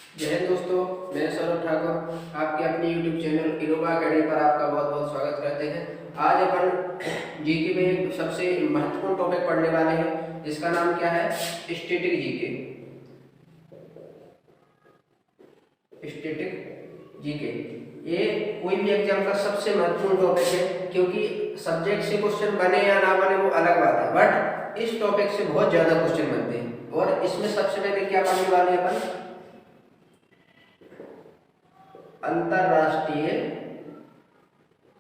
जय हिंद दोस्तों, मैं सौरभ ठाकुर आपके अपने YouTube चैनल इनोवा अकेडमी पर आपका बहुत बहुत स्वागत करते हैं। आज अपन जीके में एक सबसे महत्वपूर्ण टॉपिक पढ़ने वाले हैं जिसका नाम क्या है? Static GK. स्टैटिक जीके ये कोई भी एग्जाम का सबसे महत्वपूर्ण टॉपिक है, क्योंकि सब्जेक्ट से क्वेश्चन बने या ना बने वो अलग बात है, बट इस टॉपिक से बहुत ज्यादा क्वेश्चन बनते हैं। और इसमें सबसे पहले क्या पढ़ने वाले हैं अपन? अंतरराष्ट्रीय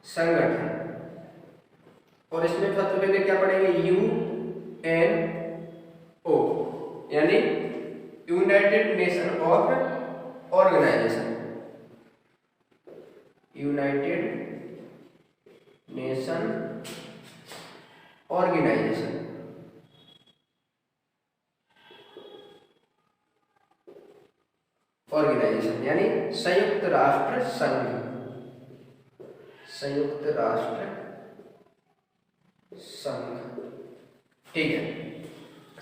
संगठन। और इसमें सबसे पहले क्या पढ़ेंगे? यूएनओ यानी United Nation of Organisation. United Nation Organisation. Organisation यानी संयुक्त राष्ट्र संघ। संयुक्त राष्ट्र संघ, ठीक है।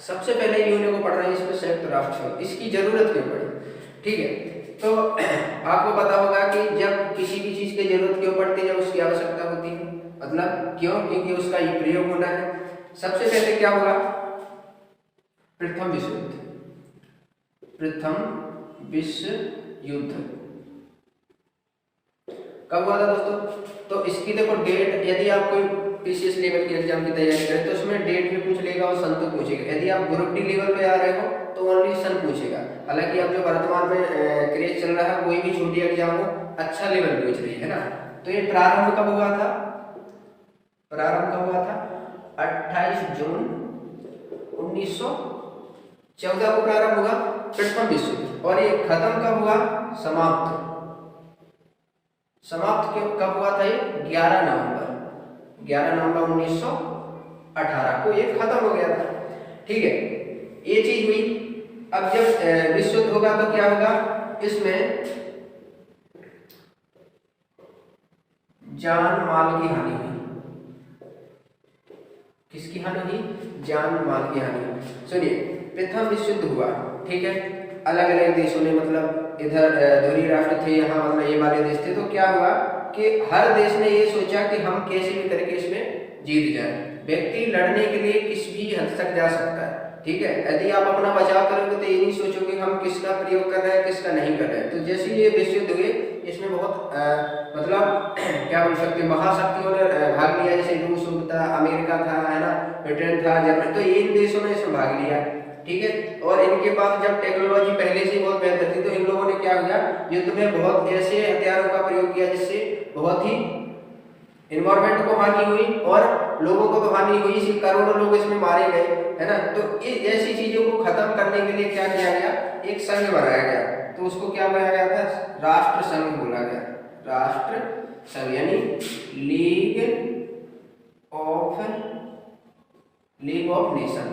सबसे पहले यूएनओ को पढ़ रहे हैं, इसमें संयुक्त राष्ट्र संघ, इसकी जरूरत क्यों पड़ी? ठीक है, तो आपको पता होगा कि जब किसी भी चीज की जरूरत क्यों पड़ती है, जब उसकी आवश्यकता होती है, मतलब क्यों? क्योंकि उसका ये प्रयोग होना है। सबसे पहले क्या होगा? प्रथम विश्व युद्ध। प्रथम विश्व युद्ध कब हुआ था दोस्तों? तो इसकी देखो डेट, यदि आप कोई पीसीएस लेवल की एग्जाम की तैयारी करें तो उसमें डेट भी पूछ लेगा और सन तो पूछेगा। यदि आप ग्रुप डी लेवल पे आ रहे हो तो ओनली सन पूछेगा। हालांकि अब जो वर्तमान में क्रेज चल रहा है, कोई भी छोटी एग्जाम हो अच्छा लेवल पूछ रही है ना। तो ये प्रारंभ कब हुआ था? प्रारंभ कब हुआ था? 28 जून 1914 को प्रारंभ हुआ प्रथम विश्व युद्ध। और ये खत्म कब हुआ? समाप्त कब हुआ था? ये 11 नवंबर 1918 को ये खत्म हो गया था। ठीक है, ये चीज हुई। अब जब विश्व युद्ध होगा तो क्या होगा? इसमें जान माल की हानि हुई। किसकी हानि हुई? जान माल की हानि हुई। सुनिए, प्रथम विश्व युद्ध हुआ, ठीक है, अलग अलग देशों ने, मतलब इधर धुरी राष्ट्र थे, यहाँ मतलब ये वाले देश थे। तो क्या हुआ कि हर देश ने ये सोचा कि हम कैसे भी करके इसमें जीत जाए। व्यक्ति लड़ने के लिए किस भी हद तक जा सकता है, ठीक है। यदि आप अपना बचाव करोगे तो ये नहीं सोचोगे हम किसका प्रयोग कर रहे हैं, किसका नहीं कर रहे हैं। तो जैसे ये विश्व युद्ध हुए, इसमें बहुत मतलब क्या बोल सकते हैं, महाशक्तियों ने भाग लिया। जैसे रूस था, अमेरिका था, है ना, ब्रिटेन था, जर्मनी, तो इन देशों ने इसमें भाग लिया, ठीक है। और इनके पास जब टेक्नोलॉजी पहले से बहुत बेहतर थी, तो इन लोगों ने क्या किया? युद्ध में बहुत ऐसे हथियारों का प्रयोग किया जिससे बहुत ही इन्वायरमेंट को हानि हुई और लोगों को तो हानि हुई, इसी करोड़ों लोग इसमें मारे गए, है ना। तो ऐसी चीजों को खत्म करने के लिए क्या किया गया? एक संघ बनाया गया। तो उसको क्या बनाया गया था? राष्ट्र संघ बोला गया। राष्ट्र संघ यानी league of nation.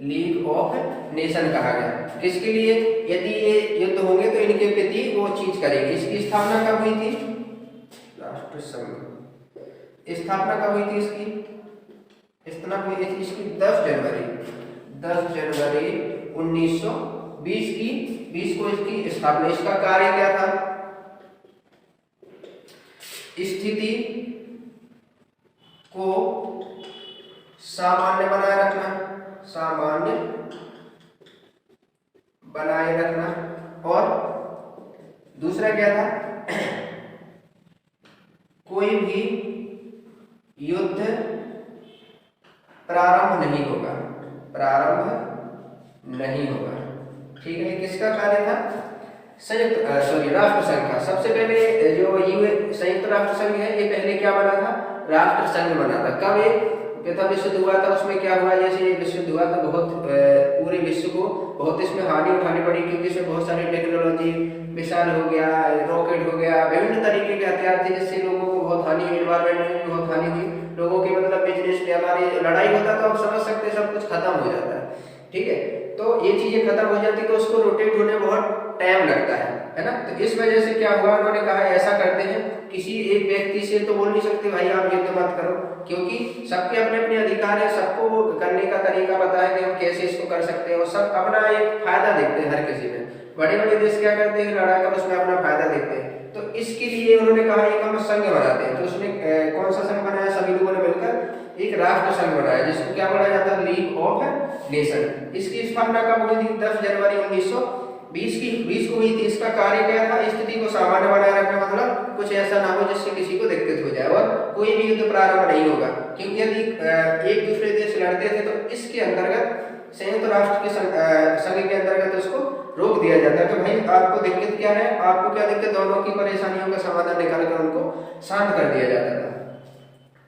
League of nation कहा गया। किसके लिए? यदि ये युद्ध होंगे तो इनके प्रति वो चीज करेंगे। इसकी स्थापना कब हुई थी? राष्ट्र संघ स्थापना कब हुई थी? इसकी स्थापना हुई थी इसकी 10 जनवरी 1920 की 20 को इसकी स्थापना। इसका कार्य क्या था? स्थिति को सामान्य बनाए रखना, सामान्य बनाए रखना। और दूसरा क्या था? कोई भी युद्ध प्रारंभ नहीं होगा, ठीक है। किसका कार्य था? राष्ट्र संघ का। सबसे पहले जो संयुक्त राष्ट्र संघ है, ये पहले क्या बना था? राष्ट्र संघ बना था। कब? ये प्रथम विश्व युद्ध हुआ था। उसमें क्या हुआ? जैसे ये विश्व युद्ध हुआ तो बहुत पूरे विश्व को बहुत इसमें हानि उठानी पड़ी, क्योंकि इसमें बहुत सारी टेक्नोलॉजी, मिसाइल हो गया, रॉकेट हो गया, विभिन्न तरीके के हथियार थे, जिससे लोगों को बहुत हानि हुई, एनवायरमेंट में भी बहुत हानि हुई, लोगों के मतलब बिजनेस में, हमारी लड़ाई होता तो आप समझ सकते सब कुछ खत्म हो जाता है, ठीक है। तो ये चीजें खत्म हो जाती तो उसको रोटेट होने बहुत टाइम लगता है ना। तो इस वजह से क्या हुआ, उन्होंने कहा ऐसा करते हैं, किसी एक व्यक्ति से तो बोल नहीं सकते भाई आप युद्ध मत करो, क्योंकि सबके अपने अपने अधिकार है, सबको करने का तरीका पता है कि हम कैसे इसको कर सकते हैं, और सब अपना एक फायदा देखते हैं हर किसी में। बड़े बड़े देश क्या करते हैं, लड़ा कर उसमें अपना फायदा देखते हैं। तो इसके लिए उन्होंने कहा एक हम संघ बनाते हैं। तो उसने कौन सा संघ बनाया, सभी लोगों ने मिलकर एक राष्ट्र संघ बनाया, जिसको क्या बोला जाता है, लीग ऑफ नेशन। इसकी स्थापना कब हुई थी, 10 जनवरी 1920 को हुई थी। इसका कार्य क्या था, स्थिति को सामान्य बनाए रखना, मतलब कुछ ऐसा ना हो जिससे किसी को दिक्कत हो जाए और कोई भी युद्ध प्रारंभ नहीं होगा, क्योंकि यदि एक दूसरे देश लड़ते थे तो इसके अंतर्गत संयुक्त राष्ट्र के संघ के अंतर्गत उसको रोक दिया जाता है। तो भाई आपको दिक्कत क्या है, आपको क्या दिक्कत, दोनों की परेशानियों का समाधान निकाल कर उनको शांत कर दिया जाता था।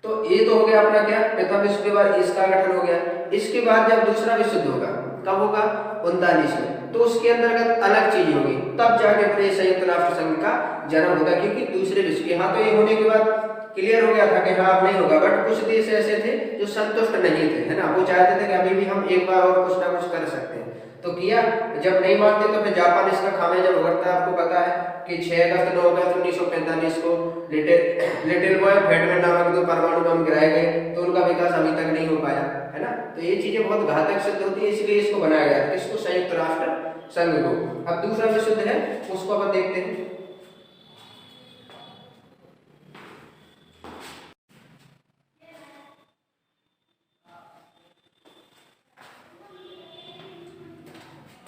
तो ये तो हो गया अपना क्या, प्रथम विश्व के बाद इसका गठन हो गया। इसके बाद जब दूसरा विश्व युद्ध होगा, कब होगा, 39 में, तो उसके अंतर्गत अलग चीज होगी, तब जाके अपने संयुक्त राष्ट्र संघ का जन्म होगा। क्योंकि दूसरे विश्व के हाँ तो ये होने के बाद क्लियर हो गया था कि हाँ अब नहीं होगा, बट कुछ देश ऐसे थे जो संतुष्ट नहीं थे, है ना, वो चाहते थे कि अभी भी हम एक बार और कुछ ना कुछ कर सकते हैं। तो किया, जब नहीं मानते तो फिर जापान इसका खामियाजा भुगतता है। आपको पता है कि 6 अगस्त 9 अगस्त 1945 को लिटिल बॉय फैटमैन नामक 2 परमाणु बम गिराए गए, तो उनका विकास अभी तक नहीं हो पाया, है ना। तो ये चीजें बहुत घातक सिद्ध होती है, इसलिए इसको बनाया गया था, इसको संयुक्त राष्ट्र संघ को। अब दूसरा विश्व युद्ध है, उसको अपन देखते हैं।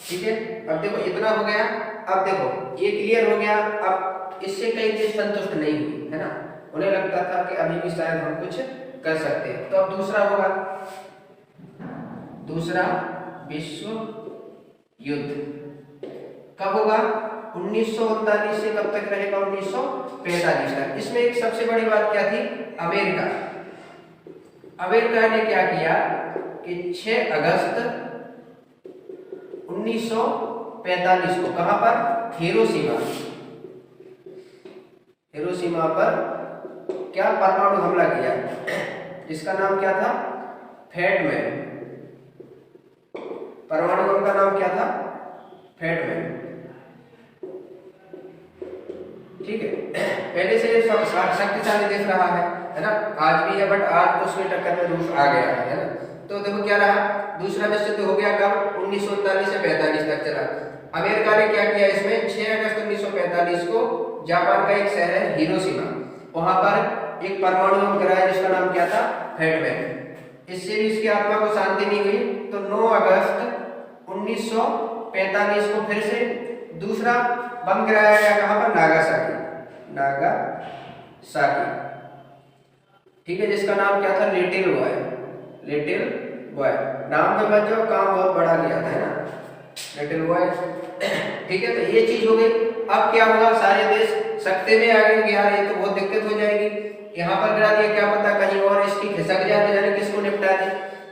ठीक है, अब देखो इतना हो गया। अब देखो ये क्लियर हो गया। अब इससे कई देश संतुष्ट नहीं हुए, है ना, उन्हें लगता था कि अभी भी शायद हम कुछ कर सकते हैं। तो अब दूसरा होगा, दूसरा विश्व युद्ध कब होगा, 1939 से कब तक रहेगा, 1945 तक। इसमें एक सबसे बड़ी बात क्या थी, अमेरिका ने क्या किया कि 6 अगस्त 1945 को कहां पर, हिरोशिमा पर क्या परमाणु हमला किया, जिसका नाम क्या था, फैटमैन। परमाणु बम का नाम क्या था, फैटमैन। ठीक है, पहले से शक्तिशाली देश रहा है ना, आज भी है, बट आज तो उसमें टक्कर में रूस आ गया है ना। तो देखो क्या रहा, दूसरा विश्व युद्ध हो गया कब, 1939 से 45 तक चला। अमेरिका ने क्या किया, इसमें 6 अगस्त 1945 को जापान का एक शहर है हिरोशिमा, वहां पर एक परमाणु बम गिराया, जिसका नाम क्या था, फैटमैन। इससे भी इसकी आत्मा को शांति नहीं हुई, तो 9 अगस्त 1945 को फिर से दूसरा बम गिराया गया, कहां पर, नागासाकी। ठीक है, जिसका नाम क्या था, लिटिल बॉय। नाम में मत जाओ, काम बहुत बड़ा किया था, है ना, लिटिल बॉय। ठीक है, तो ये चीज हो गई। अब क्या होगा, सारे देश सकते में आ गए कि यार ये तो बहुत दिक्कत हो जाएगी, यहाँ पर गिरा दिया, क्या पता कहीं और इसकी खिसक जाते, जाने किसको निपटा दे।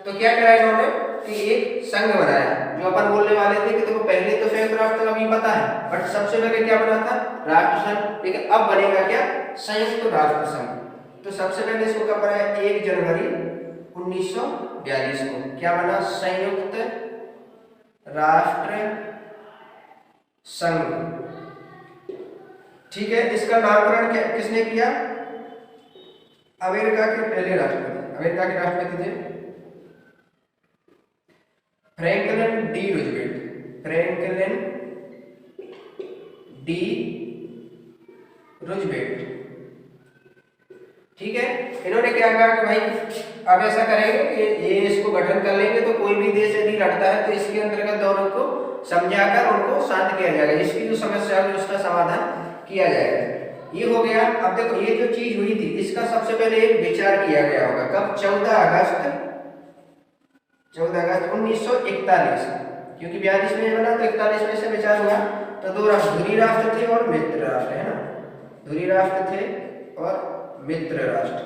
तो क्या करा इन्होंने कि एक संघ बनाया, जो अपन बोलने वाले थे कि देखो पहले तो संयुक्त राष्ट्र संघ अभी पता है, बट सबसे पहले क्या बना था, राष्ट्र संघ। लेकिन अब बनेगा क्या, संयुक्त राष्ट्र संघ। तो सबसे पहले इसको कब बनाया, 1 जनवरी 1942 को क्या बना, संयुक्त राष्ट्र संघ। ठीक है, इसका नामकरण किसने किया, अमेरिका के पहले राष्ट्रपति, अमेरिका के राष्ट्रपति थे फ्रैंकलिन डी रूजवेल्ट। ठीक है, इन्होंने क्या कहा कि भाई अब ऐसा करेंगे कि ये इसको गठन कर लेंगे, तो कोई भी देश यदि लड़ता है तो इसके अंतर्गत दोनों को समझाकर उनको शांत किया जाएगा, इसकी जो समस्या है उसका समाधान किया जाएगा। ये हो गया। अब देखो ये जो चीज हुई थी, इसका सबसे पहले एक विचार किया गया होगा, कब, 14 अगस्त 1941, क्योंकि 42 में बना तो 41 में से विचार हुआ। तो 2 राष्ट्र, धुरी राष्ट्र थे और मित्र राष्ट्र, है ना, धुरी राष्ट्र थे और मित्र राष्ट्र।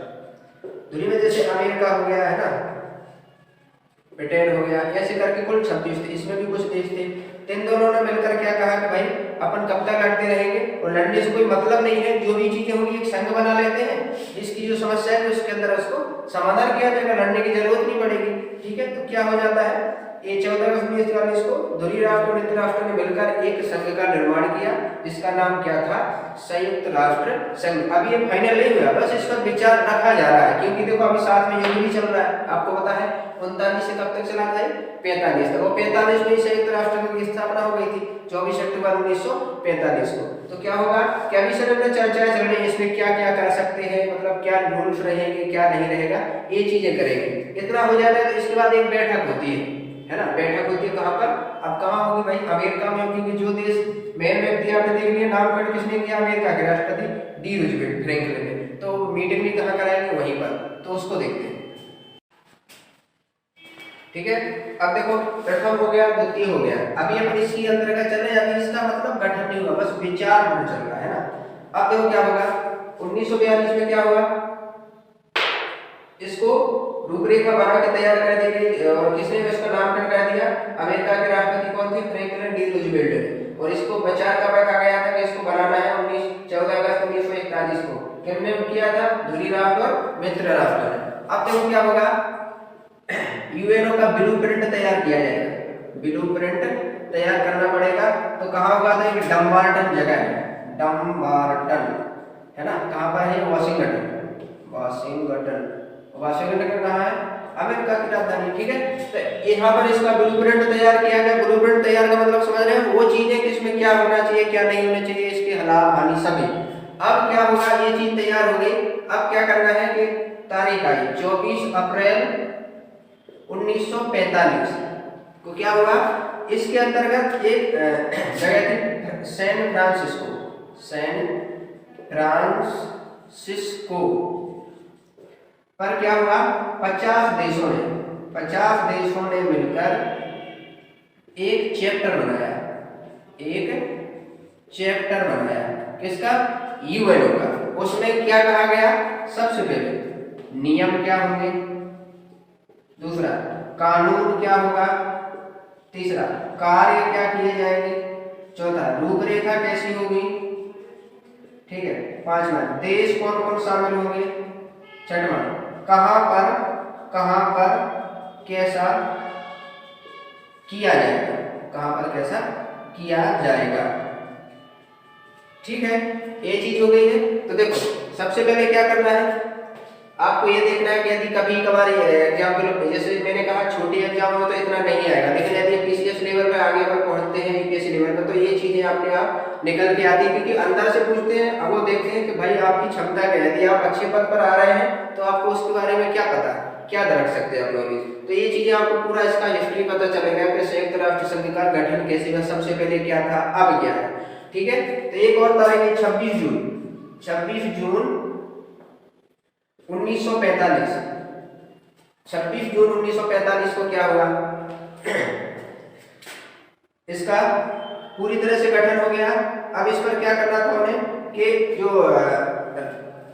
धुरी में जैसे अमेरिका हो गया, है ना, ब्रिटेन हो गया, ऐसे करके कुल 26 थे, इसमें भी कुछ देश थे। इन दोनों ने मिलकर क्या कहा कि भाई अपन कब तक लड़ते रहेंगे, और लड़ने से कोई मतलब नहीं है, जो भी चीजें होंगी एक संघ बना लेते हैं, इसकी जो समस्या है उसके अंदर उसको समाधान किया जाएगा, लड़ने की जरूरत नहीं पड़ेगी। ठीक है, तो क्या हो जाता है ये 14 अगस्त 1943 को धुरी राष्ट्र और मित्र राष्ट्र ने मिलकर एक संघ का निर्माण किया जिसका नाम क्या था, संयुक्त राष्ट्र संघ। अब ये फाइनल नहीं हुआ, बस इस पर विचार रखा जा रहा है, क्योंकि देखो अभी साथ में युद्ध भी चल रहा है, आपको पता है 39 से कब तक चला था, 45 तक, और 45 में संयुक्त राष्ट्र संघ की स्थापना हो गई थी 24 अक्टूबर 1945 को। तो क्या होगा कि अभी सर में चर्चा चल रही है इसमें क्या क्या कर सकते हैं, मतलब क्या रूल्स रहेंगे क्या नहीं रहेगा, ये चीजें करेंगे। इतना हो जाता है तो इसके बाद एक बैठक होती है ना, बैठक होती है कहाँ पर, अब कहाँ होगी भाई, अमेरिका में, क्योंकि जो देश मेन व्यक्ति आपने देख लिया नामकरण किसने किया, अमेरिका के राष्ट्रपति डी रूजवेल्ट फ्रैंकलिन ने, तो मीटिंग भी कहाँ कराएंगे, वहीं पर, तो उसको देखते हैं। ठीक है, अब देखो प्रथम हो गया, द्वितीय हो गया, अभी अपन इसी अंतर्गत चल रहे हैं, अभी इसका मतलब गठन नहीं हुआ, बस विचार होना चल रहा है ना। अब देखो क्या होगा, 1942 में क्या हुआ, इसको रूपरेखा बना के तैयार कर दी गई, और किसने इसका नामकरण कर दिया, अमेरिका के राष्ट्रपति कौन थे, फ्रैंकलिन डी रूजवेल्ट ने, और इसको विचार कब रखा गया था कि इसको बनाना है 14 अगस्त 1941 को, किसने किया था, धुरी राष्ट्र और मित्र राष्ट्र ने। अब देखो क्या होगा, यूएनओ का ब्लूप्रिंट तैयार किया जाएगा, ब्लूप्रिंट तैयार करना पड़ेगा, तो कहाँ होगा, तो एक डम्बार्टन जगह है, डम्बार्टन है ना, कहाँ पर है, वाशिंगटन, वाशिंगटन, वाशिंगटन कहाँ है, अमेरिका की राजधानी। ठीक है, तो यहाँ पर इसका ब्लूप्रिंट तैयार किया गया, ब्लूप्रिंट तैयार का मतलब समझ रहे हैं, वो चीजें कि इसमें क्या होना चाहिए क्या नहीं होना चाहिए, इसके लाभ हानि सभी। अब क्या होगा, ये चीज तैयार हो गई, अब क्या करना है कि तारीख आई 24 अप्रैल 1945 को क्या हुआ, इसके अंतर्गत एक जगह थी सैन फ्रांसिस्को, सैन फ्रांसिस्को पर क्या हुआ, 50 देशों ने मिलकर एक चैप्टर बनाया, एक चैप्टर बनाया, किसका, यूएनओ का। उसमें क्या कहा गया, सबसे पहले नियम क्या होंगे, दूसरा कानून क्या होगा, तीसरा कार्य क्या किए जाएंगे, चौथा रूपरेखा कैसी होगी, ठीक है, पांचवा देश कौन कौन शामिल होंगे, छठवां कहां पर कैसा किया जाएगा, कहां पर कैसा किया जाएगा। ठीक है, ये चीज हो गई है। तो देखो सबसे पहले क्या करना है, आपको ये देखना है कि यदि कभी कभार एग्जाम, जैसे मैंने कहा छोटी एग्जाम में तो इतना नहीं आएगा, लेकिन यदि पीसीएस लेवल पे आगे पर पहुंचते हैं, यूपीएससी लेवल पर, तो ये चीजें अपने आप निकल के आती है, क्योंकि अंदर से पूछते हैं, अब वो देखते हैं कि भाई आपकी क्षमता क्या है, यदि आप अच्छे पद पर आ रहे हैं तो आपको उसके बारे में क्या पता, क्या रख सकते हैं आप नॉलेज, तो ये चीजें आपको पूरा इसका हिस्ट्री पता चलेगा कि संयुक्त राष्ट्र संघ का गठन कैसे हुआ, सबसे पहले क्या था, अब क्या है। ठीक है, तो एक और तारीख है 26 जून 1945, 26 जून 1945 को क्या हुआ, इसका पूरी तरह से गठन हो गया। अब इस पर क्या करना था उन्हें कि जो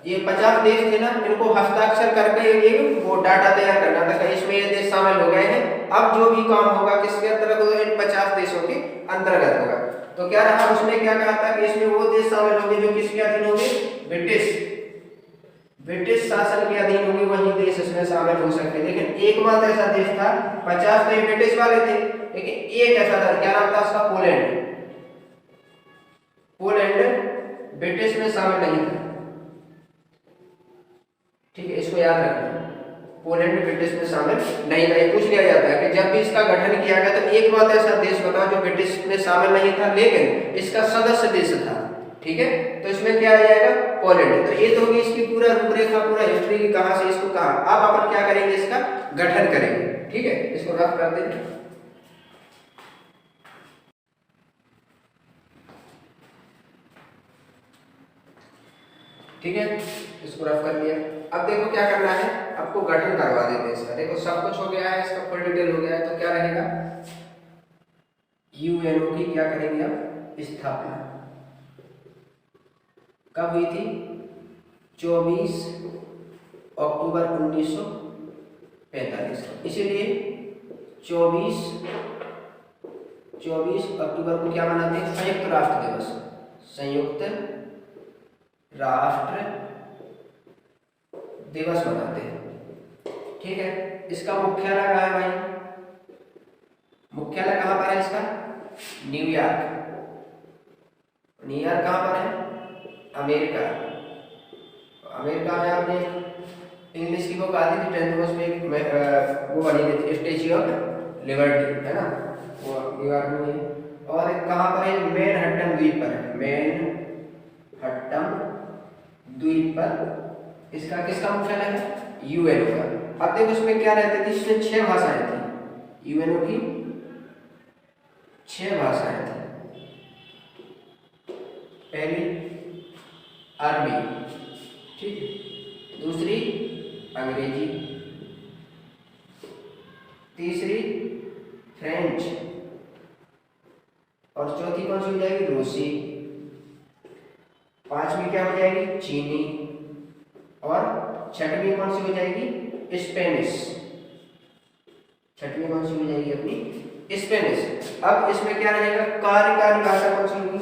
ये 50 देश थे ना, इनको हस्ताक्षर करके ये वो डाटा तैयार करना था कि इसमें ये देश शामिल हो गए हैं, अब जो भी काम होगा किसके अंतर्गत होगा, इन 50 देशों के अंतर्गत होगा। तो क्या रहा, उसमें क्या कहा था कि इसमें वो देश शामिल होंगे जो किसके अधीन होंगे, ब्रिटिश शासन के अधीन होंगे, वही देश इसमें शामिल हो सकते। लेकिन एकमात्र ऐसा देश था, 50 तो ये ब्रिटिश वाले थे, लेकिन एक ऐसा था, क्या नाम था उसका, पोलैंड ब्रिटिश में शामिल नहीं था। ठीक है, इसको याद रखना, पोलैंड ब्रिटिश में शामिल नहीं था। पूछ लिया जाता है कि जब भी इसका गठन किया गया तो एकमात्र ऐसा देश बताओ जो ब्रिटिश में शामिल नहीं था लेकिन इसका सदस्य देश था। ठीक है, तो इसमें क्या आ जाएगा, पोलैंड। तो ये तो होगी इसकी पूरा रूपरेखा, पूरा हिस्ट्री की, कहां से इसको कहां। अब अपन क्या करेंगे, इसका गठन करेंगे। ठीक है, इसको रफ कर देंगे। ठीक है, इसको रफ कर लिया। अब देखो क्या करना है, आपको गठन करवा देते हैं इसका। देखो सब कुछ हो गया है, इसका फुल डिटेल हो गया है, तो क्या रहेगा, यूएनओ की क्या करेंगे अब, स्थापना कब हुई थी, 24 अक्टूबर 1945। इसीलिए 24 अक्टूबर को क्या मनाते हैं, संयुक्त राष्ट्र दिवस, संयुक्त राष्ट्र दिवस मनाते हैं। ठीक है, इसका मुख्यालय कहाँ है भाई, मुख्यालय कहाँ पर है इसका? न्यूयॉर्क। न्यूयॉर्क कहाँ पर है? अमेरिका। अमेरिका में आपने इंग्लिश की बुक आती थी 10th में, उसमें एक वो बनी थी स्टैच्यू ऑफ लिबर्टी, है ना, वो न्यूयॉर्क में है। और एक कहाँ पर है? मैनहट्टन द्वीप पर है, मैनहट्टन द्वीप पर इसका किसका मुख्यालय है? यूएनओ का। अब देखो इसमें क्या रहती थी, इसमें 6 भाषाएं थी, यूएनओ की 6 भाषाएं थी। पहली अरबी, ठीक, दूसरी अंग्रेजी, तीसरी फ्रेंच, और चौथी कौन सी हो जाएगी? रूसी। पांचवी क्या हो जाएगी? चीनी, और छठवीं कौन सी हो जाएगी? स्पेनिश। छठवीं कौन सी हो जाएगी अपनी? स्पेनिश। अब इसमें क्या रहेगा? कार्यकारी भाषा कौन सी होगी?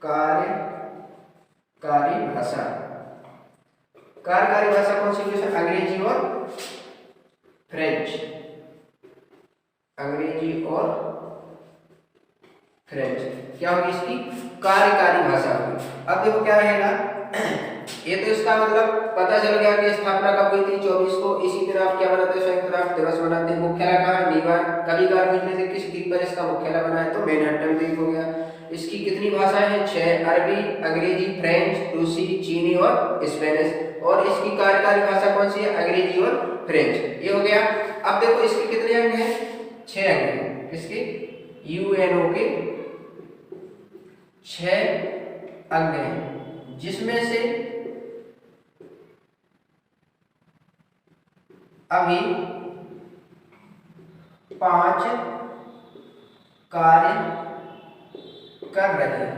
कार्यकारी भाषा। कार्यकारी भाषा कौन सी होगी? अंग्रेजी और फ्रेंच। अंग्रेजी और फ्रेंच क्या होगी? इसकी कार्यकारी भाषा होगी। अब देखो क्या रहेगा, ये तो इसका मतलब पता चल गया कि स्थापना कब हुई थी? 24 को। इसी दिन आप क्या मनाते हैं? संयुक्त राष्ट्र दिवस मनाते हैं। मुख्यालय कहाँ है? न्यूयॉर्क। कभी कार पूछने से किस द्वीप पर इसका मुख्यालय बना है, तो मैनहट्टन द्वीप हो गया। इसकी कितनी भाषाएं हैं? 6, अरबी, अंग्रेजी, फ्रेंच, रूसी, चीनी और स्पेनिश। और इसकी कार्यकारी भाषा कौन सी है? अंग्रेजी और फ्रेंच। ये हो गया। अब देखो इसके कितने अंग हैं? 6 अंग हैं। किसके? यूएनओ के 6 अंग हैं, जिसमें से अभी 5 कार्य कर रहे हैं।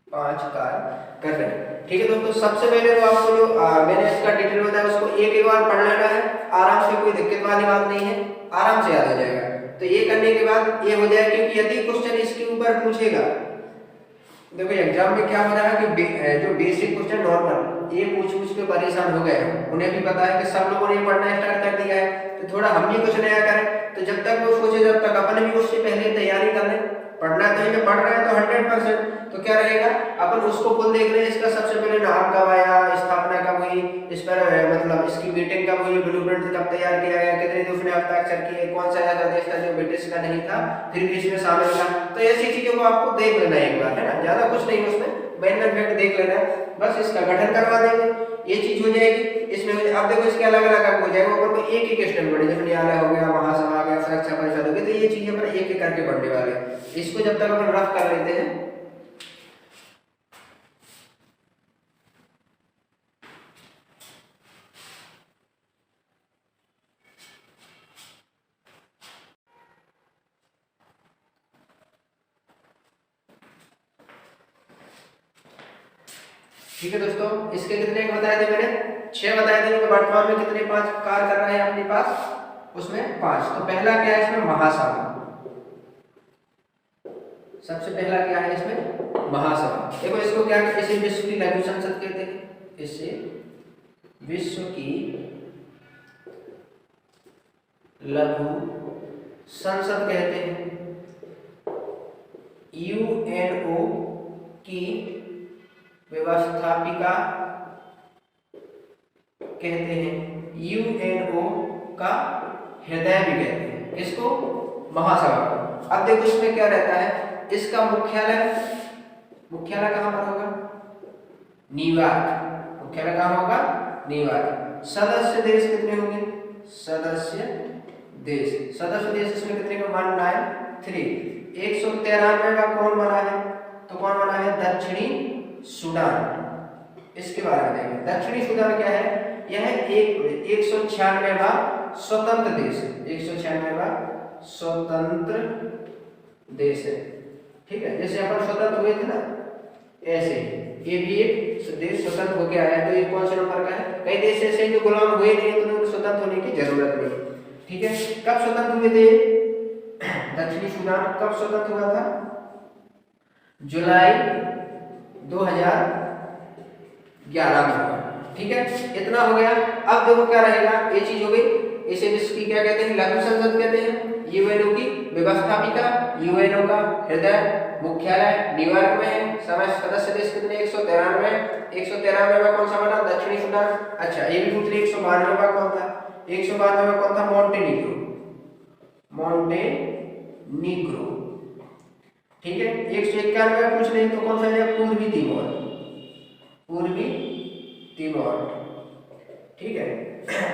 5 कार्य कर रहे हैं। ठीक है दोस्तों, सबसे पहले तो आपको जो मैंने इसका डिटेल बताया उसको एक बार पढ़ लेना है आराम से, कोई दिक्कत वाली बात नहीं है, आराम से याद हो जाएगा। तो ये करने के बाद ये हो जाएगा, क्योंकि यदि क्वेश्चन इसके ऊपर पूछेगा, देखो एग्जाम में क्या हो रहा है कि जो बेसिक क्वेश्चन नॉर्मल ये पूछ के परेशान हो गए, उन्हें भी पता है कि सब लोगों ने पढ़ना स्टार्ट कर दिया है, तो थोड़ा हम भी कुछ नया करें। तो जब तक वो सोचे जब तक अपन भी उससे पहले तैयारी कर लें। पढ़ना तो है, पढ़ रहे हैं तो 100%, तो क्या रहेगा अपन उसको खुद देख रहे हैं। इसका सबसे पहले नाम कब आया, स्थापना कब हुई, इस पर मतलब इसकी मीटिंग कब हुई, ब्लूप्रिंट कब तैयार किया गया, कितने देशों ने हस्ताक्षर किए, कौन सा ऐसा देश था जो ब्रिटिश का नहीं था फिर भी इसमें शामिल था। तो ऐसी चीजों को आपको देख लेना है एक बार, है ना, ज्यादा कुछ नहीं उसमें, मेन फैक्ट देख लेना है, बस इसका गठन करवा देंगे, ये चीज हो जाएगी। इसमें अब देखो इसके अलग अलग आपको हो जाएगा, ऊपर को एक एक स्टेप बढ़े, जैसे न्यायालय हो गया, महासभा हो गया, सुरक्षा परिषद हो गई, तो ये चीजें अपन एक एक करके पढ़ने वाले हैं। इसको जब तक अपन रफ कर लेते हैं, ठीक है दोस्तों। इसके कितने बताए थे मैंने? 6 बताए थे, लेकिन वर्तमान में कितने 5 कार्य कर रहे हैं अपने पास? उसमें 5। तो पहला क्या है इसमें? महासभा। सबसे पहला क्या है इसमें? महासभा। देखो इसको क्या कहते हैं? इसे विश्व की लघु संसद कहते हैं। इसे विश्व की लघु संसद कहते हैं। यूएनओ की व्यवस्थापिका कहते हैं। यूएनओ का हृदय भी कहते हैं। किसको? महासभा को। अब देखो इसमें क्या रहता है, इसका मुख्यालय कहां पर होगा? न्यूयॉर्क। मुख्यालय कहां होगा? न्यूयॉर्क। सदस्य देश कितने होंगे? सदस्य देश इसमें कितने का? 193। 193 का कौन बना है? तो कौन बना है? दक्षिणी सूडान। इसके बारे में देखेंगे। दक्षिणी सूडान क्या है? यह 196वां स्वतंत्र देश है। 196वां स्वतंत्र देश है। ठीक है, जैसे अपन स्वतंत्र हुए थे ना, ऐसे ये भी एक देश स्वतंत्र हो गया है। तो ये कौन से नंबर का है? कई देश ऐसे जो गुलाम हुए नहीं तो उनको स्वतंत्र होने की जरूरत नहीं। ठीक है, कब स्वतंत्र हुए थे दक्षिणी सूडान? कब स्वतंत्र हुआ था? जुलाई 2011 में हुआ। ठीक है, इतना हो गया। अब देखो क्या रहेगा, ये चीज हो गई। इसे विश्व की क्या कहते हैं, लघु संसद कहते हैं। यूएनओ की व्यवस्थापिका, यूएनओ का हृदय मुख्यालय न्यूयॉर्क में है। सदस्य देश कितने, 193। 193वां कौन सा बना, दक्षिणी सूडान। अच्छा ये भी पूछ लिया 192वां कौन था, 192वां कौन था, मोंटेनीग्रो, मोंटेनीग्रो। ठीक है, 191वां पूछ ले तो कौन सा है, पूर्वी तिमोर, पूर्वी तिमोर। ठीक है,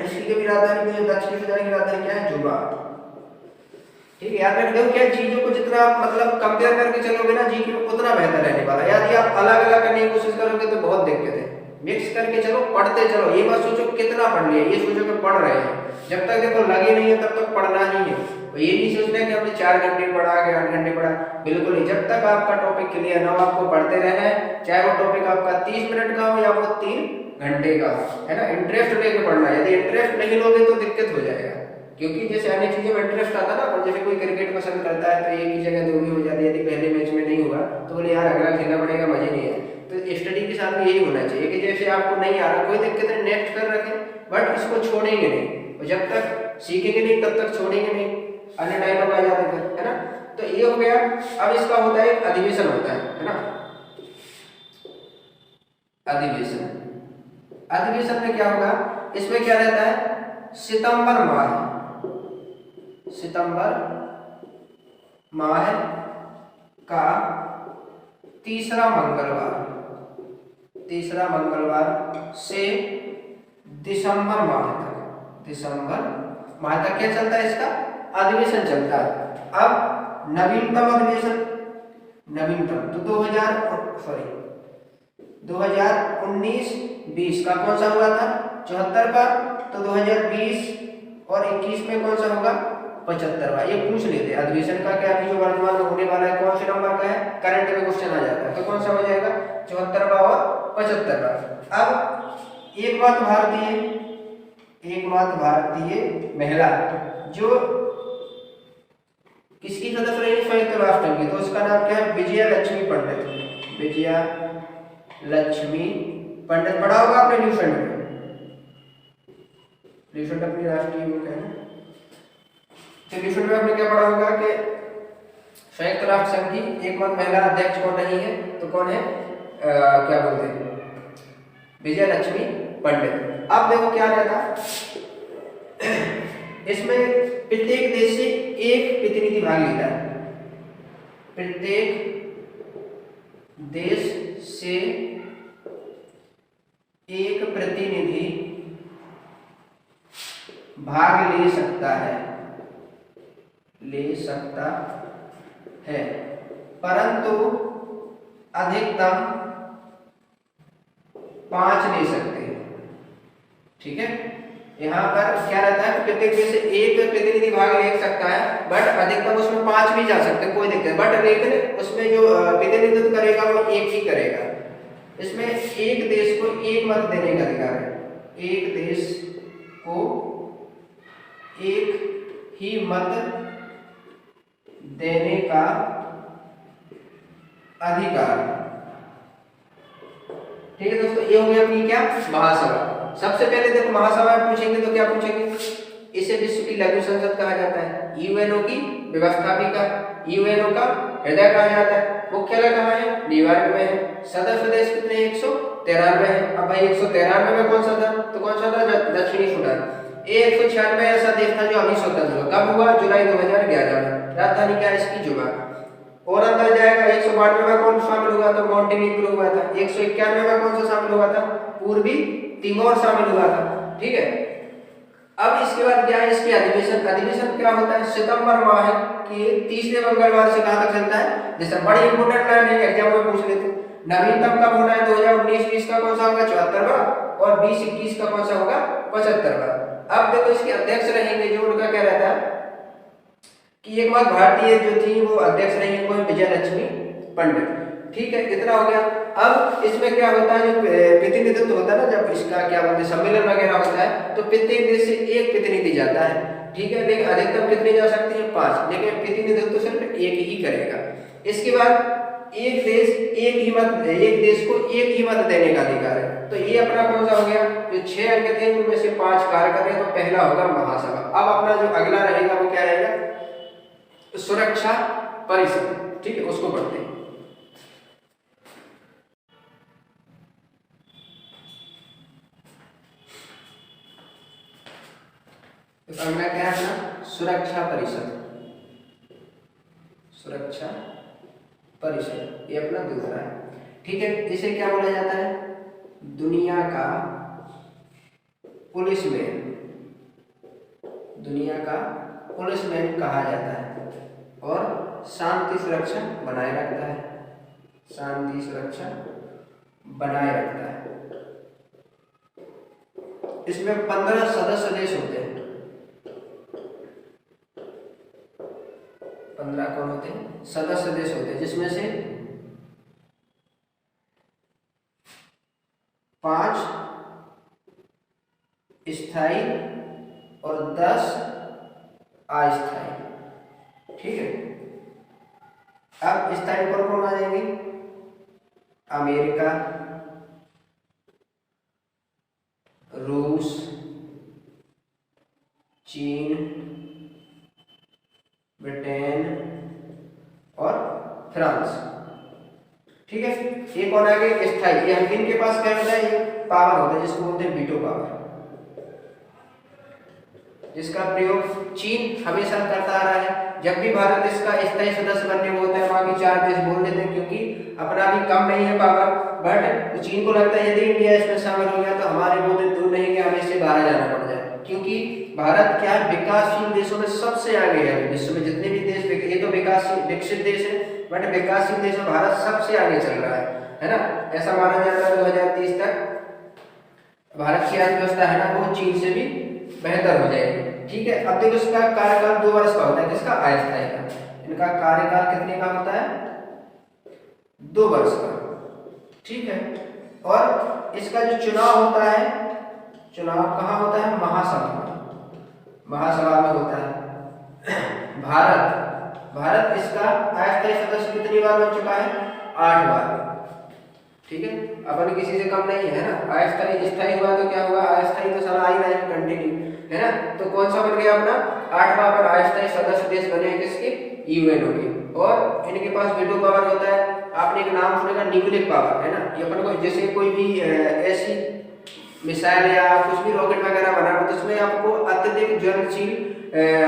इसकी भी राजधानी में, दक्षिणी सूडान की राजधानी क्या है, जुबा। ठीक है, याद रख दो क्या, चीजों को जितना आप मतलब कंपेयर करके चलोगे ना जी उतना बेहतर रहने वाला है। यदि आप अलग अलग करने की कोशिश करोगे तो बहुत दिक्कत है। मिक्स करके चलो, पढ़ते चलो, ये मत सोचो कितना पढ़ लिया, ये सोचो कि पढ़ रहे हैं। जब तक देखो लगे नहीं है तब तक पढ़ना ही है। तो ये नहीं सोचना है कि हमने 4 घंटे पढ़ा के 8 घंटे पढ़ा, बिल्कुल नहीं। जब तक आपका टॉपिक क्लियर ना हो आपको पढ़ते रहना है, चाहे वो टॉपिक आपका 30 मिनट का हो या वो 3 घंटे का, है ना। इंटरेस्ट लेके पढ़ना है, यदि इंटरेस्ट नहीं लोगे तो दिक्कत हो जाएगा। क्योंकि जैसे अन्य चीजों में इंटरेस्ट आता ना, जैसे कोई क्रिकेट पसंद करता है तो एक ही जगह 2 भी हो जाती है, यदि पहले मैच में नहीं होगा तो बोले यार अगला खेलना पड़ेगा, मजे नहीं है। तो स्टडी के साथ में यही होना चाहिए कि जैसे आपको नहीं आ रहा कोई दिक्कत नहीं, नेक्स्ट कर रखें, बट इसको छोड़ेंगे नहीं, और जब तक सीखेंगे नहीं तब तक छोड़ेंगे नहीं, अन्य डायलॉग आ जाते फिर, है ना। तो ये हो गया। अब इसका होता है अधिवेशन होता है ना, अधिवेशन। अधिवेशन में क्या होगा, इसमें क्या रहता है, सितंबर माह, सितंबर माह का तीसरा मंगलवार से दिसंबर माह तक, दिसंबर माह तक क्या चलता है, इसका अधिवेशन चलता है। अब नवीनतम अधिवेशन, नवीनतम तो 2019-20 का कौन सा हुआ था, 74 का। तो 2020 और 21 में कौन सा होगा, 75वां। ये पूछ लेते हैं अधिवेशन का क्या जो वर्तमान में होने वाला है कौन से नंबर का है, करंट में क्वेश्चन आ जाता है, तो कौन सा हो जाएगा, 74वां और 75वां। अब एकमात्र भारतीय महिला जो किसकी सदस्य रही, संयुक्त राष्ट्र की, तो उसका नाम क्या है, विजया लक्ष्मी पंडित, विजया लक्ष्मी पंडित। पढ़ा होगा आपने ल्यूसेंट में, ल्यूसेंट अपनी राष्ट्रीय बुक है ना। तो ल्यूसेंट में आपने क्या पढ़ा होगा कि संयुक्त राष्ट्र संघ की एकमात्र महिला अध्यक्ष कौन रही है, तो कौन है, क्या बोलते हैं, विजया लक्ष्मी पंडित। अब देखो क्या रहता, इसमें प्रत्येक देश से एक प्रतिनिधि भाग लेता है, प्रत्येक देश से एक प्रतिनिधि भाग ले सकता है, परंतु अधिकतम 5 ले सकते हैं। ठीक है, यहाँ पर क्या रहता है, प्रत्येक देश से एक प्रतिनिधि भाग ले सकता है, बट अधिकतम उसमें 5 भी जा सकते हैं, कोई दिक्कत नहीं। बट लेकिन उसमें जो प्रतिनिधित्व करेगा वो एक ही करेगा। इसमें एक देश को एक मत देने का अधिकार है, एक देश को एक ही मत देने का अधिकार। ठीक है दोस्तों, ये हो गया अपनी क्या, महासभा। सबसे पहले देखो महासभा पूछेंगे तो क्या पूछेंगे, इसे विश्व की लघु संसद कहा जाता है, यूएनओ की व्यवस्थापिका, यूएनओ का हृदय कहा जाता है, मुख्यालय कहाँ है, न्यूयॉर्क में है। सदस्य देश कितने, 193 है। अब भाई 193 में कौन सा था, तो कौन सा था, दक्षिणी सूडान। 196 ऐसा देश था जो अभी स्वतंत्र हुआ, कब हुआ, जुलाई 2011 में। राजधानी क्या है इसकी, जुबा। और अंदर जाएगा 192 में कौन शामिल हुआ था, मोंटेनीग्रो हुआ था। 191 में कौन सा शामिल हुआ था, पूर्वी तिमोर शामिल हुआ था। ठीक है, अब इसके बाद क्या है, इसकी अधिवेशन। अधिवेशन क्या होता है, सितंबर माह के तीसरे मंगलवार से कहां तक चलता है, दिसंबर। बड़ी इंपोर्टेंट लाइन है, एग्जाम में पूछ लेते। नवीनतम कब होना है, 2019-20 का कौन सा होगा, 74वां, और 20-21 का कौन सा होगा, 75वां। अब देखो इसके अध्यक्ष रहेंगे, जो उनका क्या रहता है कि एक बार भारतीय जो थी वो अध्यक्ष रही, कोई विजय लक्ष्मी पंडित। ठीक है, इतना हो गया। अब इसमें क्या होता है, जो प्रतिनिधित्व होता है ना, जब इसका क्या बोलते हैं सम्मेलन वगैरह होता है, तो प्रत्येक देश से एक प्रतिनिधि जाता है। ठीक है, लेकिन अधिकतम कितने जा सकते हैं, 5, लेकिन प्रतिनिधित्व सिर्फ एक ही करेगा। इसके बाद एक देश एक ही मत, एक देश को एक ही मत देने का अधिकार है। तो ये अपना कौन सा हो गया, जो 6 अंक थे उनमें से 5 कार्य कर रहे हैं, तो पहला होगा महासभा। अब अपना जो अगला रहेगा वो क्या रहेगा, सुरक्षा परिषद। ठीक है, उसको पढ़ते हैं। तो अगला क्या है अपना, सुरक्षा परिषद। सुरक्षा परिषद ये अपना दूसरा है। ठीक है, इसे क्या बोला जाता है, दुनिया का पुलिसमैन, दुनिया का पुलिसमैन कहा जाता है और शांति सुरक्षा बनाए रखता है, शांति सुरक्षा बनाए रखता है। इसमें 15 सदस्य देश होते हैं। 15 कौन होते हैं, सदस्य देश होते हैं, जिसमें से 5 स्थायी और 10 अस्थायी। ठीक है, अब स्थायी पर कौन आ जाएंगे, अमेरिका, रूस, चीन, ब्रिटेन और फ्रांस। ठीक है, ये कौन आ गए, स्थायी। ये इनके पास क्या होता है, पावर होता है जिसको बोलते हैं वीटो पावर, जिसका प्रयोग चीन हमेशा करता आ रहा है। जब भी भारत इसका स्थायी सदस्य बनने को होता है, बाकी 4 देश बोल देते हैं, क्योंकि अपना भी कम नहीं है पावर, बट चीन को लगता है यदि इंडिया इसमें शामिल हो गया तो हमारे बहुत दूर नहीं कि हमें इससे बाहर जाना पड़ जाए, क्योंकि भारत क्या है, विकासशील देशों में सबसे आगे है। विश्व में जितने भी देश, ये तो विकासशील विकसित देश है, बट विकासशील देश में भारत सबसे आगे चल रहा है ना। ऐसा माना जाता है 2030 तक भारत की अर्थव्यवस्था है ना, वो चीन से भी बेहतर हो जाएगी। ठीक है, अब देखो इसका कार्यकाल 2 वर्ष का होता है, किसका, अस्थायी का। इनका कार्यकाल कितने का होता है, 2 वर्ष का। ठीक है, और इसका जो चुनाव होता है, चुनाव कहाँ होता है, महासभा में, महासभा में होता है। भारत इसका अस्थायी सदस्य कितनी बार बन चुका है, 8 बार। ठीक है, अपन किसी से कम नहीं है ना। अस्थायी स्थायी हुआ तो क्या हुआ, अस्थायी तो सारा आई रहेगा कंटिन्यू, है ना। तो कौन सा बन गया अपना, 8 बार पर अस्थायी सदस्य देश बने हैं किसके, यूएनओ के। और इनके पास वीटो पावर होता है। आपने एक नाम सुनेगा, न्यूक्लियर पावर, है ना। ये अपन को जैसे कोई भी ऐसी मिसाइल या कुछ भी रॉकेट वगैरह बनाना तो उसमें आपको अत्यधिक ज्वलनशील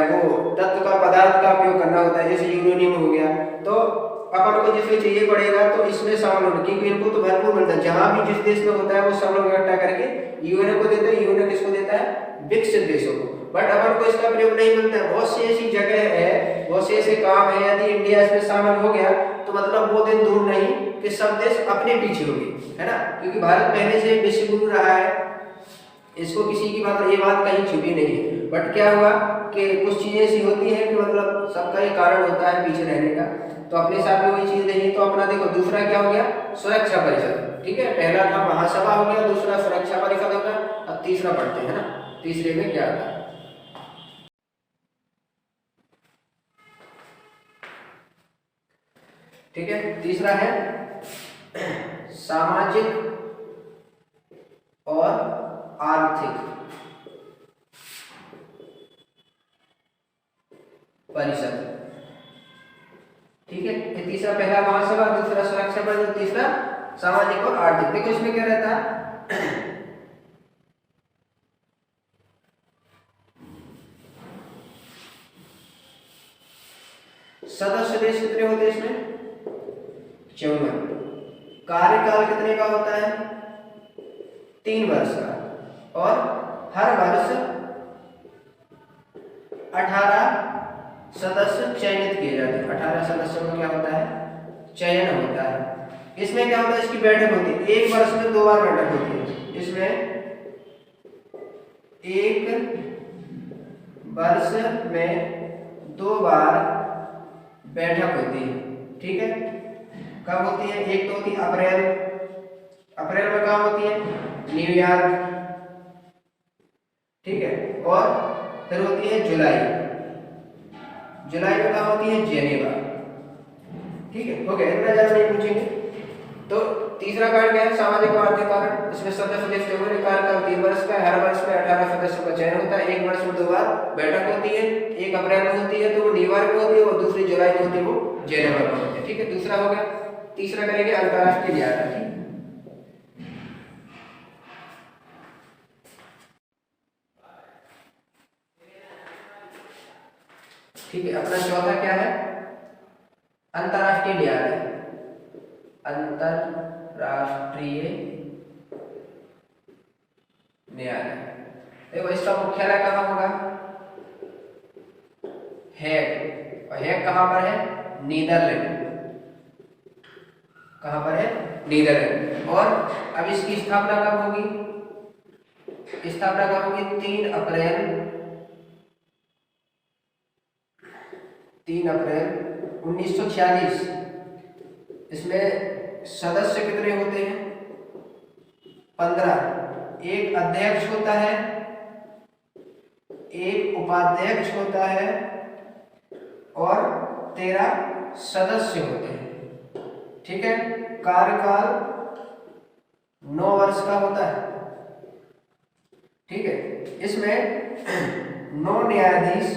वो तत्व का पदार्थ का उपयोग करना होता है, जैसे यूरेनियम हो गया। तो अपन को जिसमें चाहिए पड़ेगा तो इसमें शामिल होना, क्योंकि इनको तो भरपूर मिलता है। जहां भी जिस देश में होता है वो सब लोग इकट्ठा करके यूएनओ को देते हैं। यूएनओ किसको देता है, विकसित देशों को। बट अपन को इसका प्रयोग नहीं मिलता है। बहुत सी ऐसी जगह है, बहुत से ऐसे काम है, यदि इंडिया इसमें शामिल हो गया तो मतलब वो दिन दूर नहीं कि सब देश अपने पीछे हो गए, है ना। क्योंकि भारत पहले से विश्व गुरु रहा है, इसको किसी की बात, ये बात कहीं छुपी नहीं है। बट क्या हुआ कि कुछ चीजें ऐसी होती हैं कि मतलब सबका ये कारण होता है पीछे रहने का, तो अपने साथ में वही चीज नहीं। तो अपना देखो दूसरा क्या हो गया, सुरक्षा परिषद। ठीक है, पहला था महासभा हो गया, दूसरा सुरक्षा परिषद हो गया। अब तीसरा पढ़ते हैं ना, तीसरे में क्या था, ठीक है। तीसरा है सामाजिक और आर्थिक परिषद। ठीक है, ये तीसरा, पहला महासभा, दूसरा सुरक्षा परिषद, तीसरा सामाजिक और आर्थिक। देखो इसमें क्या रहता है, सदस्य देश कितने होते हैं इसमें, 54। कार्यकाल कितने का होता है, 3 वर्ष का। और हर वर्ष 18 सदस्य चयनित किए जाते हैं। 18 सदस्यों का क्या होता है, चयन होता है। इसमें क्या होता है, इसकी बैठक होती है, 1 वर्ष में 2 बार बैठक होती है। इसमें 1 वर्ष में 2 बार बैठक होती है। ठीक है, कब होती है, एक तो होती है अप्रैल में कहाँ होती है, न्यूयॉर्क। ठीक है, और फिर होती है जुलाई में कहाँ होती है, जेनेवा। ठीक है, हो गया, इतना ज्यादा नहीं पूछेंगे। तो तीसरा कारण क्या है, सामाजिक और आर्थिक कारण। इसमें सदस्य नियुक्त होने कार्यकाल 3 वर्ष का, हर वर्ष में 18 सदस्यों का चयन होता है, एक वर्ष में 2 बार बैठक होती है, एक अप्रैल में होती है तो वो निवार्य में होती है और दूसरी जुलाई में होती है वो जनवरी में होती है। ठीक है, दूसरा हो गया। तीसरा करेंगे अंतरराष्ट्रीय न्यायालय। ठीक है, अपना चौथा क्या है, अंतरराष्ट्रीय न्यायालय। अंतरराष्ट्रीय न्यायालय, देखो इसका मुख्यालय कहाँ होगा, हेग। और हेग कहाँ पर है, नीदरलैंड। कहाँ पर है, नीदरलैंड। और अब इसकी स्थापना कब होगी, स्थापना कब होगी, 3 अप्रैल 1946। इसमें सदस्य कितने होते हैं, 15। एक अध्यक्ष होता है, एक उपाध्यक्ष होता है और 13 सदस्य होते हैं। ठीक है, कार्यकाल 9 वर्ष का होता है। ठीक है, इसमें 9 न्यायाधीश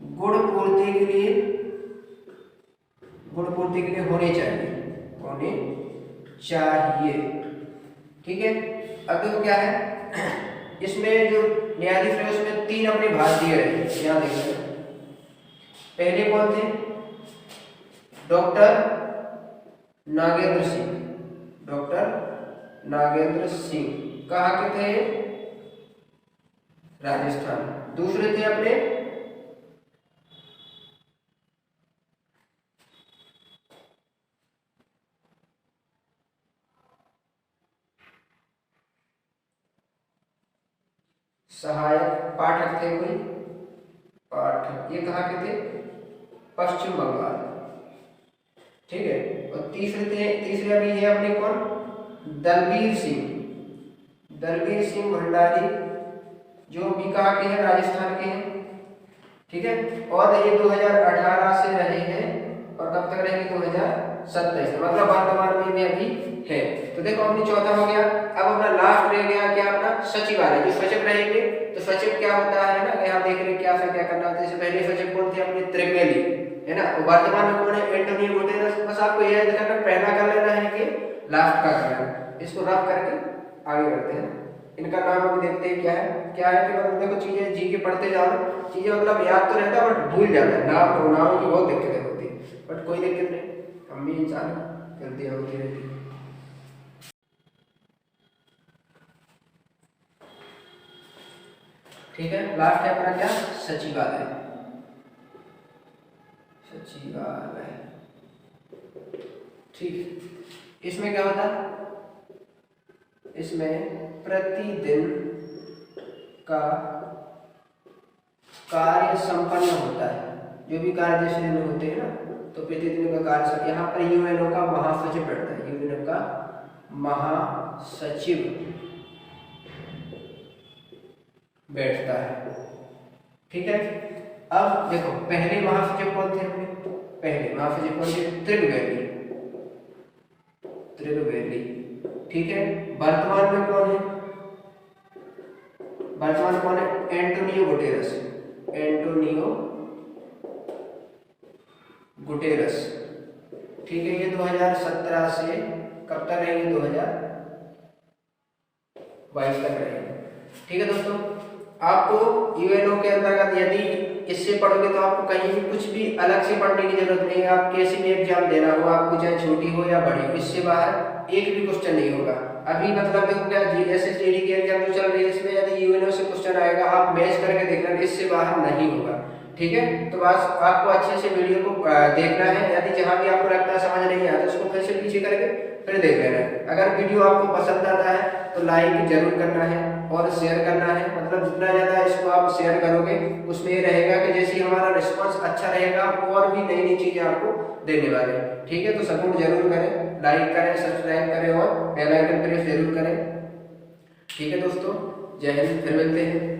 गुणपूर्ति के लिए होने चाहिए। ठीक है, अब देखो क्या है, इसमें जो न्यायाधीश है उसमें 3 अपने भारतीय रहे, यहाँ देखिए। पहले कौन थे, डॉक्टर नागेंद्र सिंह। डॉक्टर नागेंद्र सिंह कहाँ के थे, राजस्थान। दूसरे थे अपने सहायक पाठक थे कोई, पाठक, ये कहाँ के थे, पश्चिम बंगाल। ठीक है, और तीसरे अभी है अपने कौन, दलबीर सिंह भंडारी, जो भी कहाँ के हैं, राजस्थान के हैं। ठीक है, और ये 2018 से रहे हैं और कब तक रहेंगे, 2027, मतलब वर्तमान में भी अभी है। तो देखो अपनी चौथा हो गया। अब अपना लास्ट रह गया क्या, अपना सचिवालय, जो सचिव रहेंगे। तो सचिव क्या होता है ना, यहाँ देख रहे क्या क्या करना होता है। इससे पहले सचिव कौन थे, अपने त्रिवेदी, है ना। वर्तमान में कौन है, एंटोनियो गुटेरेस। बस आपको यह देखना, पहला कर लेना है कि लास्ट का करना है। इसको रफ करके आगे बढ़ते हैं। इनका नाम अभी देखते हैं क्या है कि मतलब देखो चीजें जी के पढ़ते जाओ, चीजें मतलब याद तो रहता है बट भूल जाता है। नाम की बहुत दिक्कतें होती है, बट कोई दिक्कत नहीं, हम भी इंसान गलतियां होती रहती है। ठीक है, लास्ट है अपना क्या, सचिवालय। ठीक, इसमें क्या होता है, इसमें प्रतिदिन का कार्य संपन्न होता है। जो भी कार्य जैसे दिन होते हैं ना, तो प्रतिदिन का कार्य, यहाँ पर यूएनओ का महासचिव बैठता है, यूएनओ का महासचिव बैठता है। ठीक है, अब देखो पहले महासचिव कौन थे अपने, पहले महासचिव कौन थे, त्रिवेदी। ठीक है, वर्तमान में कौन है, एंटोनियो गुटेरस। ठीक है, ये 2017 से कब तक रहेंगे, 2022 तक रहेंगे। ठीक है दोस्तों, आपको यूएनओ के अंतर्गत यदि इससे पढ़ोगे तो आपको कहीं भी कुछ भी अलग से पढ़ने की जरूरत नहीं है। आप कैसे भी एग्जाम देना हो, आपको चाहे छोटी हो या बड़ी हो, इससे बाहर एक भी क्वेश्चन नहीं होगा। अभी मतलब देखो क्या जीएसएसजीडी की एग्जाम जो चल रही है, इसमें यदि यूएनओ से क्वेश्चन आएगा, आप मैच करके देखना, इससे बाहर नहीं होगा। ठीक है, तो बस आपको अच्छे से वीडियो को देखना है। यदि जहां भी आपको लगता है समझ नहीं आता, उसको फिर से पीछे करके फिर देख लेना है। अगर वीडियो आपको पसंद आता है तो लाइक जरूर करना है और शेयर करना है। मतलब जितना ज़्यादा इसको आप शेयर करोगे उसमें ये रहेगा कि जैसे हमारा रिस्पांस अच्छा रहेगा, और भी नई नई चीज़ें आपको देने वाले। ठीक है, तो सपोर्ट जरूर करें, लाइक करें, सब्सक्राइब करें और बेल आइकन प्रेस जरूर करें। ठीक है दोस्तों, जय हिंद, फिर मिलते हैं।